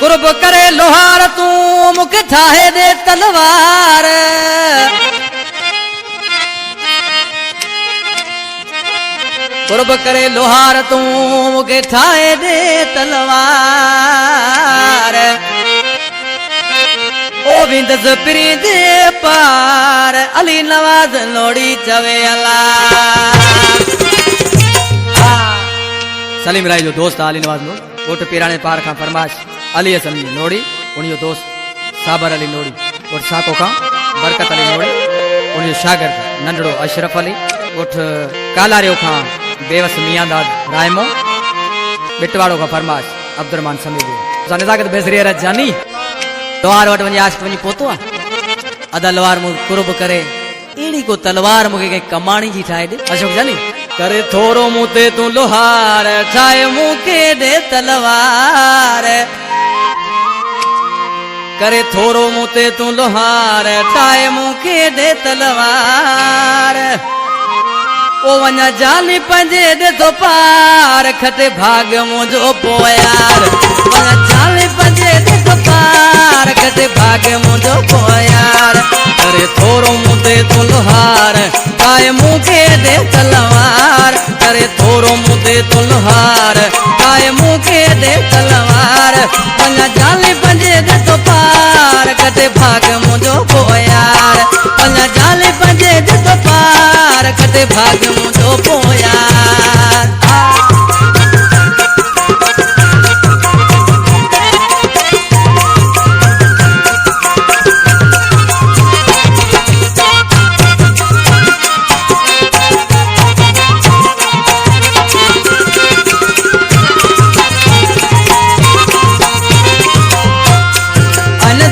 कुर्ब करे लोहार तू मुख ठाहे दे तलवार। कुर्ब करे लोहार तू मुख ठाहे दे तलवार। ओ विंदस पिरी दे पार अली नवाज लोड़ी चवे अला। सलीम राय जो दोस्त अली नवाज नो गोट पीराने पार का फरमाश अली हसन लोड़ी उन दोस्त साबर अली लोड़ी और साको का बरकत अली लोड़ी उन शागिर्द नंढड़ो अशरफ अली गोठ कालारियो का बेवस मियांदाद रायमो बिटवाड़ो का फरमाश अब्दुरमान समीर नजाकत बेसरिया जानी लोहार वट वञी आशिक वञी पहुतो आहे अदा लोहार मु कुर्ब करे एड़ी को तलवार मुके के कमाणी जी ठाए दे अशोक जानी करे थोरो मुते तू लोहार ठाए मुके दे तलवार। करे थोरो मुते तू लोहार ठाए मुके दे तलवार। ओ वञा जानी पंजे दे तो पार खटे भाग मुंजो पोयार। वञा जानी पंजे दे तो पार खटे भाग मुंजो पोयार। करे थोरो मुते तू लोहार ठाए मुके दे तलवार। करे थोरो मुते तू लोहार ठाए मुके दे तलवार। वञा जानी पंजे दे तो पार खटे भाग मुंजो पोयार। वञा जानी पंजे दे तो पार खटे भाग मुंजो पोयार।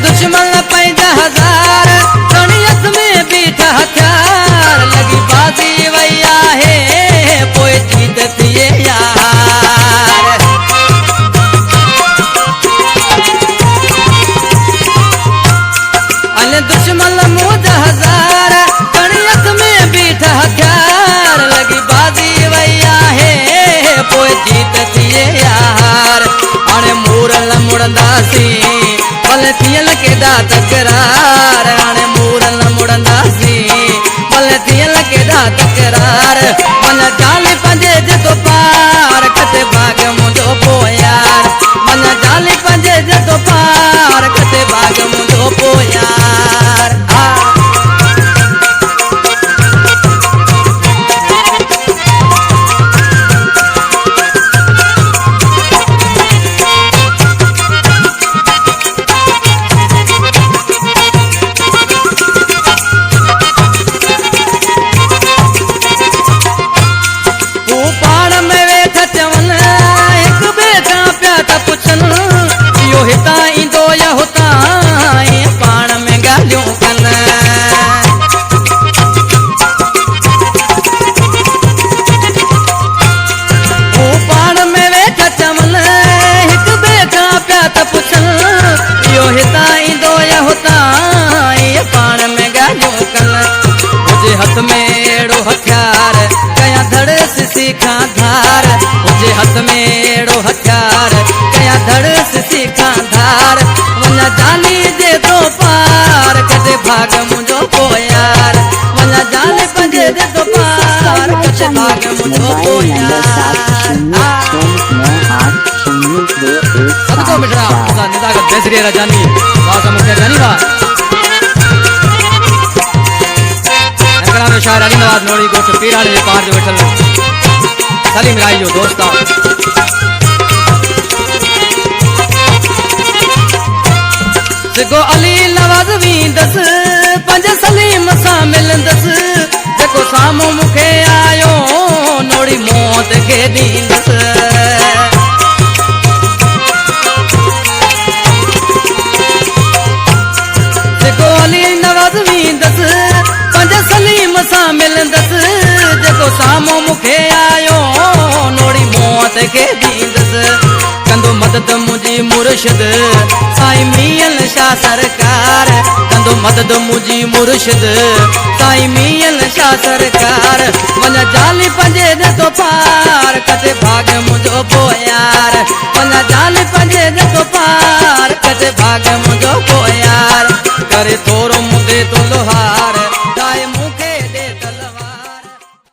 दुश्मन पैदा हजार कणियत में बीठा हथियार। लगी बाजी वैया है पोए जीत थिए यार। अने दुश्मन मुझ हजार कणियत में बीठा हथियार। लगी बाजी वैया है पोए जीत थिए यार। अने मूरल मुड़ंदासी भले थियल के दा तकरार। हाणे मूरल मुड़ंदासी भले थियल के दा तकरार। मन जाले पंजे जे तो पार कते भाग मुंजो पोयार। मन जाले पंजे जे तो पार कते भाग मुंजो पोयार। हिता ईंदो या हुता पाण में ॻाल्हियूं कनि। हू पाण में वेठा चवनि हिक ॿिए खां पिया त पुछनि इहो हितां ईंदो या हुतां पाण में ॻाल्हियूं कनि। हुजे हथ में अहिड़ो हथियार कया धड़ सिसी खां धार। हुजे हथ में अहिड़ो हथियार कया धड़ सिसी खां धार। वञा जानी जे तो पार कटे भाग मुंजो पोयार। वञा जानी पंजे जे तो पार कटे भाग मुंजो पोयार। सबको मिटरा निदागत बेसरिया जानी वाजा मुखे जानी वा नगरा में शायर अली नवाज नोड़ी गोट पीराने जे पार जो बैठल सलीम राय जो दोस्ता जेको अली नवाज वींदस पंज सलीम सां मिलंदस। जेको साम्हूं मूंखे आयो नोड़ी मौत खे ॾींदस। जेको अली नवाज वींदस पंज सलीम सां मिलंदस। जेको साम्हूं मूंखे आयो नोड़ी मौत खे ॾींदस। कंदो मदद मुंहिंजी मुर्शिद साईं मियल शाह सरकार। कंदो मदद मुंहिंजी मुर्शिद साईं मियल शाह सरकार। वञा जाली पंजे दे तो पार कटे भाग मुंहिंजो पोयार। वञा जाली पंजे दे तो पार भाग मुझो को यार करे थोरो मुदे तो लोहार